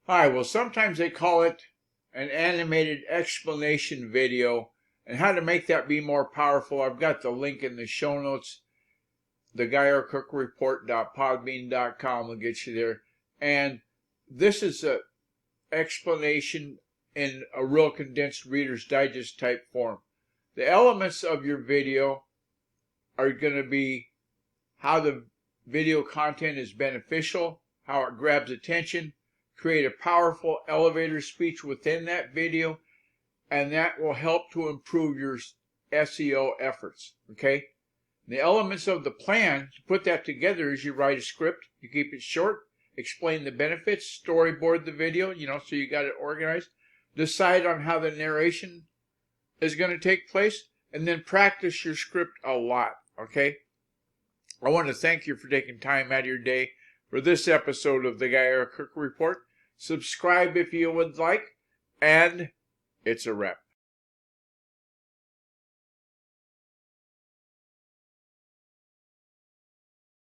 Hi, well, sometimes they call it an animated explanation video, and how to make that be more powerful. I've got the link in the show notes. TheGuyRCookReport.podbean.com will get you there. And this is an explanation in a real condensed Reader's Digest type form. The elements of your video are going to be how the video content is beneficial, how it grabs attention, create a powerful elevator speech within that video, and that will help to improve your SEO efforts. Okay? The elements of the plan to put that together is you write a script, you keep it short, explain the benefits, storyboard the video, so you got it organized, decide on how the narration is going to take place, and then practice your script a lot. Okay? I want to thank you for taking time out of your day for this episode of the Guy R. Cook Report. Subscribe if you would like, and it's a wrap.